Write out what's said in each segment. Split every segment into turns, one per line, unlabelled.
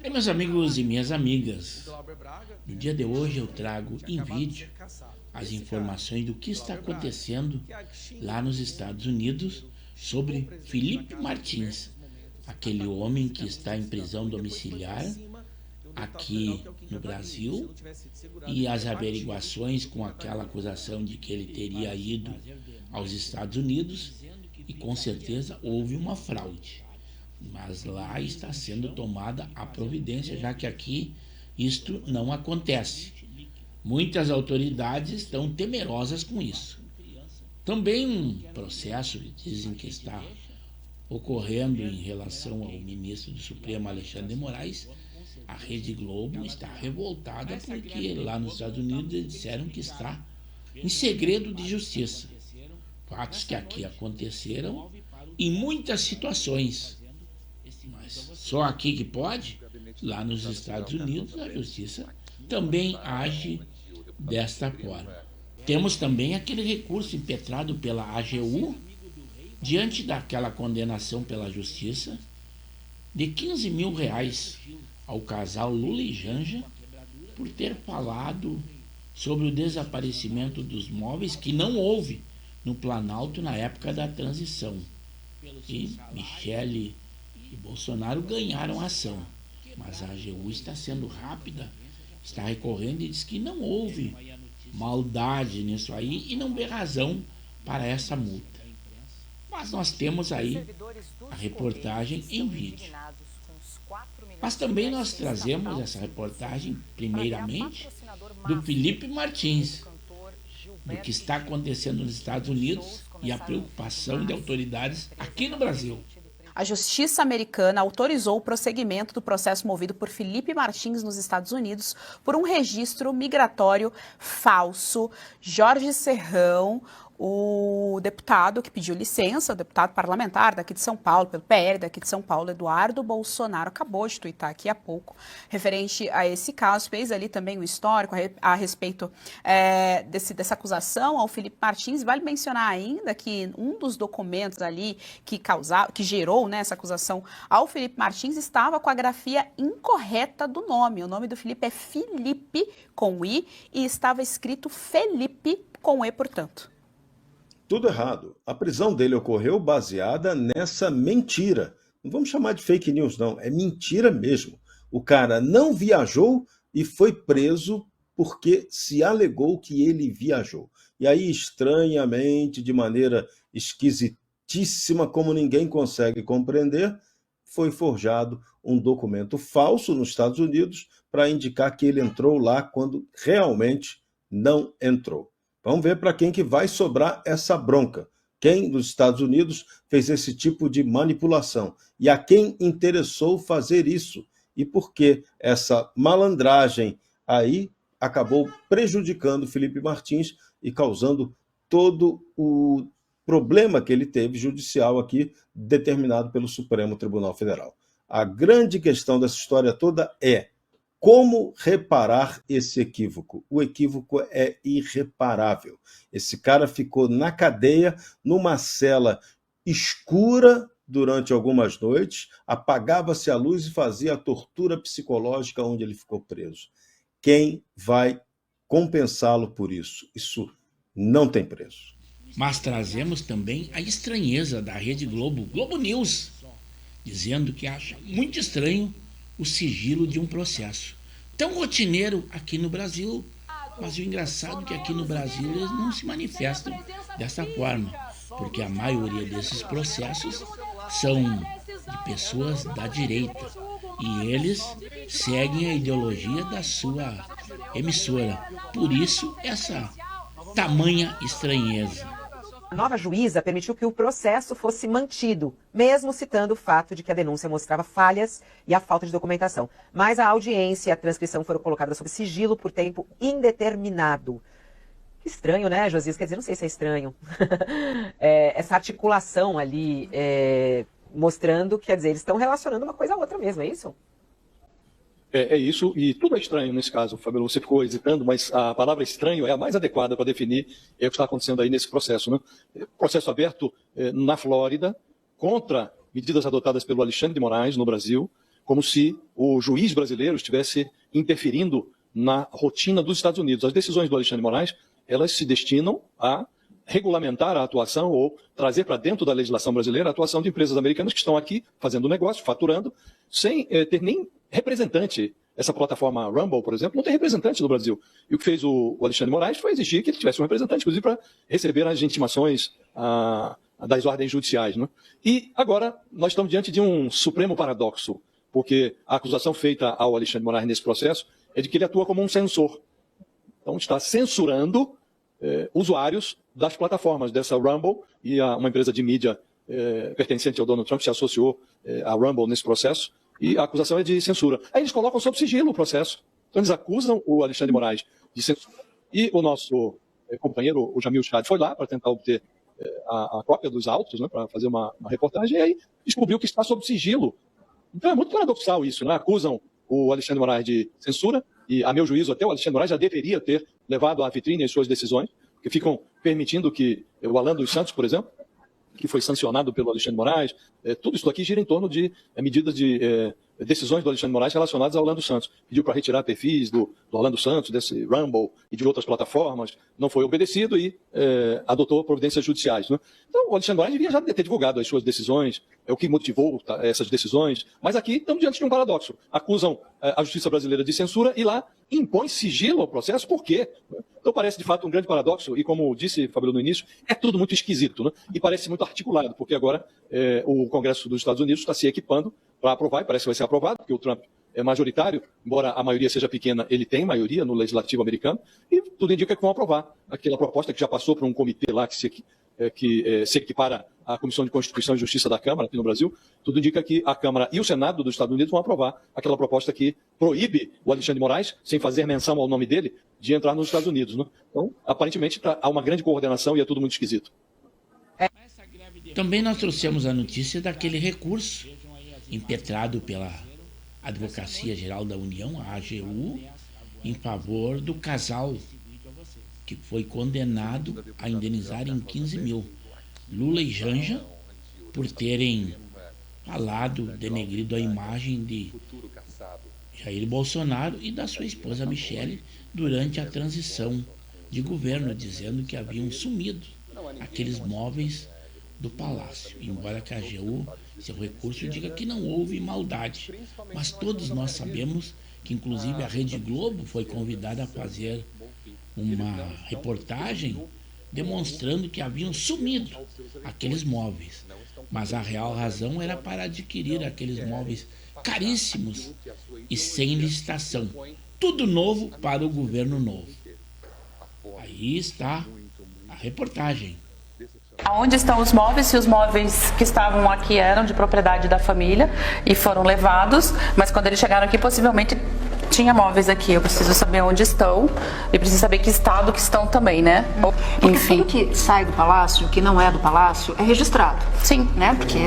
Bem, meus amigos e minhas amigas, no dia de hoje eu trago em vídeo as informações do que está acontecendo lá nos Estados Unidos sobre Felipe Martins, aquele homem que está em prisão domiciliar aqui no Brasil, e as averiguações com aquela acusação de que ele teria ido aos Estados Unidos, e com certeza houve uma fraude. Mas lá está sendo tomada a providência, já que aqui isto não acontece. Muitas autoridades estão temerosas com isso. Também um processo que dizem que está ocorrendo em relação ao ministro do Supremo Alexandre de Moraes. A Rede Globo está revoltada porque lá nos Estados Unidos eles disseram que está em segredo de justiça. Fatos que aqui aconteceram em muitas situações. Mas só aqui que pode? Lá nos Estados Unidos a justiça também age desta forma. Temos também aquele recurso impetrado pela AGU diante daquela condenação pela justiça de R$ 15.000 ao casal Lula e Janja por ter falado sobre o desaparecimento dos móveis que não houve no Planalto na época da transição. E Michele e Bolsonaro ganharam a ação, mas a AGU está sendo rápida, está recorrendo e diz que não houve maldade nisso aí e não vê razão para essa multa. Mas nós temos aí a reportagem em vídeo. Mas também nós trazemos essa reportagem, primeiramente, do Felipe Martins, do que está acontecendo nos Estados Unidos e a preocupação de autoridades aqui no Brasil.
A Justiça americana autorizou o prosseguimento do processo movido por Felipe Martins nos Estados Unidos por um registro migratório falso. Jorge Serrão, o deputado que pediu licença, o deputado parlamentar daqui de São Paulo, pelo PL daqui de São Paulo, Eduardo Bolsonaro, acabou de tuitar aqui há pouco, referente a esse caso, fez ali também um histórico a respeito dessa acusação ao Felipe Martins. Vale mencionar ainda que um dos documentos ali que gerou, né, essa acusação ao Felipe Martins estava com a grafia incorreta do nome. O nome do Felipe é Felipe, com I, e estava escrito Felipe, com E, portanto.
Tudo errado. A prisão dele ocorreu baseada nessa mentira. Não vamos chamar de fake news, não. É mentira mesmo. O cara não viajou e foi preso porque se alegou que ele viajou. E aí, estranhamente, de maneira esquisitíssima, como ninguém consegue compreender, foi forjado um documento falso nos Estados Unidos para indicar que ele entrou lá quando realmente não entrou. Vamos ver para quem que vai sobrar essa bronca. Quem nos Estados Unidos fez esse tipo de manipulação? E a quem interessou fazer isso? E por que essa malandragem aí acabou prejudicando Felipe Martins e causando todo o problema que ele teve judicial aqui, determinado pelo Supremo Tribunal Federal. A grande questão dessa história toda é: como reparar esse equívoco? O equívoco é irreparável. Esse cara ficou na cadeia, numa cela escura durante algumas noites, apagava-se a luz e fazia a tortura psicológica onde ele ficou preso. Quem vai compensá-lo por isso? Isso não tem preço.
Mas trazemos também a estranheza da Rede Globo, Globo News, dizendo que acha muito estranho o sigilo de um processo tão rotineiro aqui no Brasil. Mas o engraçado é que aqui no Brasil eles não se manifestam dessa forma, porque a maioria desses processos são de pessoas da direita e eles seguem a ideologia da sua emissora. Por isso essa tamanha estranheza.
A nova juíza permitiu que o processo fosse mantido, mesmo citando o fato de que a denúncia mostrava falhas e a falta de documentação. Mas a audiência e a transcrição foram colocadas sob sigilo por tempo indeterminado. Que estranho, né, Josias? Quer dizer, não sei se é estranho. Essa articulação ali, mostrando, quer dizer, eles estão relacionando uma coisa a outra mesmo, é isso?
É isso, e tudo é estranho nesse caso, Fabiola. Você ficou hesitando, mas a palavra estranho é a mais adequada para definir o que está acontecendo aí nesse processo, né? Processo aberto na Flórida, contra medidas adotadas pelo Alexandre de Moraes no Brasil, como se o juiz brasileiro estivesse interferindo na rotina dos Estados Unidos. As decisões do Alexandre de Moraes, elas se destinam a regulamentar a atuação ou trazer para dentro da legislação brasileira a atuação de empresas americanas que estão aqui fazendo negócio, faturando, sem ter nem representante. Essa plataforma Rumble, por exemplo, não tem representante no Brasil. E o que fez o Alexandre de Moraes foi exigir que ele tivesse um representante, inclusive para receber as intimações das ordens judiciais. Né? E agora nós estamos diante de um supremo paradoxo, porque a acusação feita ao Alexandre de Moraes nesse processo é de que ele atua como um censor. Então está censurando usuários das plataformas dessa Rumble, e uma empresa de mídia pertencente ao Donald Trump se associou à Rumble nesse processo, e a acusação é de censura. Aí eles colocam sob sigilo o processo. Então eles acusam o Alexandre de Moraes de censura, e o nosso companheiro, o Jamil Chad, foi lá para tentar obter a cópia dos autos, né, para fazer uma reportagem, e aí descobriu que está sob sigilo. Então é muito paradoxal isso, né? Acusam o Alexandre de Moraes de censura, e, a meu juízo, até o Alexandre de Moraes já deveria ter levado à vitrine as suas decisões, que ficam permitindo que o Alan dos Santos, por exemplo, que foi sancionado pelo Alexandre de Moraes, tudo isso aqui gira em torno de medidas de decisões do Alexandre de Moraes relacionadas ao Alan dos Santos. Pediu para retirar perfis do Alan dos Santos, desse Rumble e de outras plataformas, não foi obedecido e adotou providências judiciais. Né? Então, o Alexandre de Moraes devia já ter divulgado as suas decisões, o que motivou essas decisões, mas aqui estamos diante de um paradoxo. Acusam a justiça brasileira de censura e lá impõe sigilo ao processo. Por quê? Então parece de fato um grande paradoxo e, como disse Fabíola no início, é tudo muito esquisito, né? E parece muito articulado, porque agora o Congresso dos Estados Unidos está se equipando para aprovar, e parece que vai ser aprovado, porque o Trump é majoritário, embora a maioria seja pequena, ele tem maioria no legislativo americano, e tudo indica que vão aprovar aquela proposta que já passou por um comitê lá que se equipara à Comissão de Constituição e Justiça da Câmara, aqui no Brasil. Tudo indica que a Câmara e o Senado dos Estados Unidos vão aprovar aquela proposta que proíbe o Alexandre de Moraes, sem fazer menção ao nome dele, de entrar nos Estados Unidos. Né? Então, aparentemente, há uma grande coordenação e é tudo muito esquisito.
Também nós trouxemos a notícia daquele recurso impetrado pela Advocacia Geral da União, a AGU, em favor do casal que foi condenado a indenizar em 15 mil, Lula e Janja, por terem falado, denegrido a imagem de Jair Bolsonaro e da sua esposa Michele durante a transição de governo, dizendo que haviam sumido aqueles móveis do Palácio. Embora a AGU, seu recurso, diga que não houve maldade, mas todos nós sabemos que inclusive a Rede Globo foi convidada a fazer uma reportagem demonstrando que haviam sumido aqueles móveis, mas a real razão era para adquirir aqueles móveis caríssimos e sem licitação, tudo novo para o governo novo. Aí está a reportagem.
Aonde estão os móveis? Se os móveis que estavam aqui eram de propriedade da família e foram levados, mas quando eles chegaram aqui, possivelmente tinha móveis aqui. Eu preciso saber onde estão e preciso saber que estado que estão também, né?
Enfim. Tudo que sai do palácio, que não é do palácio, é registrado.
Sim,
né? Porque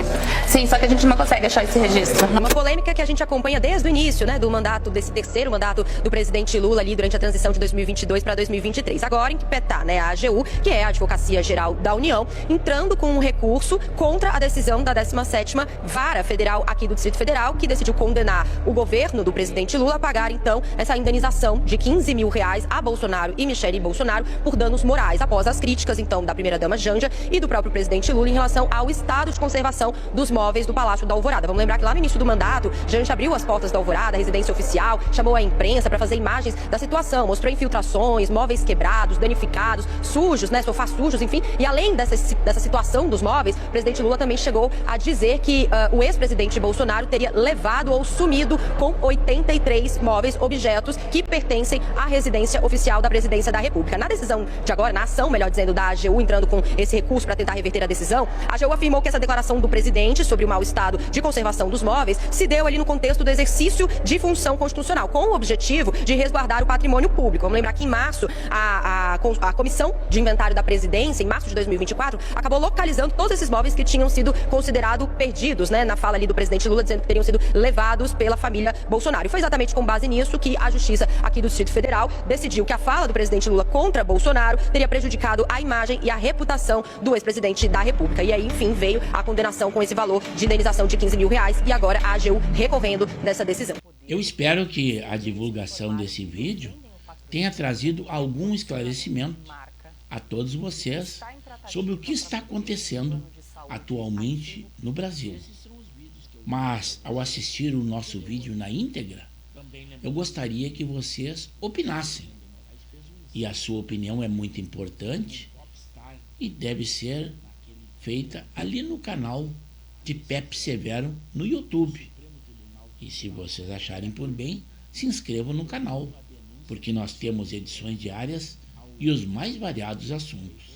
sim, só que a gente não consegue achar esse registro.
Uma polêmica que a gente acompanha desde o início, né, do mandato, desse terceiro mandato do presidente Lula ali durante a transição de 2022 para 2023. Agora em que tá, né, a AGU, que é a Advocacia Geral da União, entrando com um recurso contra a decisão da 17ª Vara Federal aqui do Distrito Federal, que decidiu condenar o governo do presidente Lula a pagar então essa indenização de 15 mil reais a Bolsonaro e Michele Bolsonaro por danos morais, após as críticas então da primeira-dama Janja e do próprio presidente Lula em relação ao estado de conservação dos móveis do Palácio da Alvorada. Vamos lembrar que lá no início do mandato, Janja abriu as portas da Alvorada, a residência oficial, chamou a imprensa para fazer imagens da situação, mostrou infiltrações, móveis quebrados, danificados, sujos, né, sofás sujos, enfim. E além dessa situação dos móveis, o presidente Lula também chegou a dizer que o ex-presidente Bolsonaro teria levado ou sumido com 83 móveis, objetos que pertencem à residência oficial da Presidência da República. Na decisão de agora, na ação, melhor dizendo, da AGU, entrando com esse recurso para tentar reverter a decisão, a AGU afirmou que essa declaração do presidente sobre o mau estado de conservação dos móveis se deu ali no contexto do exercício de função constitucional, com o objetivo de resguardar o patrimônio público. Vamos lembrar que em março, a Comissão de Inventário da Presidência, em março de 2024, acabou localizando todos esses móveis que tinham sido considerados perdidos, né, na fala ali do presidente Lula, dizendo que teriam sido levados pela família Bolsonaro. E foi exatamente com base nisso que a Justiça aqui do Distrito Federal decidiu que a fala do presidente Lula contra Bolsonaro teria prejudicado a imagem e a reputação do ex-presidente da República. E aí, enfim, veio a condenação com esse valor de indenização de 15 mil reais e agora a AGU recorrendo dessa decisão.
Eu espero que a divulgação desse vídeo tenha trazido algum esclarecimento a todos vocês sobre o que está acontecendo atualmente no Brasil. Mas, ao assistir o nosso vídeo na íntegra, eu gostaria que vocês opinassem. E a sua opinião é muito importante e deve ser feita ali no canal de Pepe Severo no YouTube. E se vocês acharem por bem, se inscrevam no canal, porque nós temos edições diárias e os mais variados assuntos.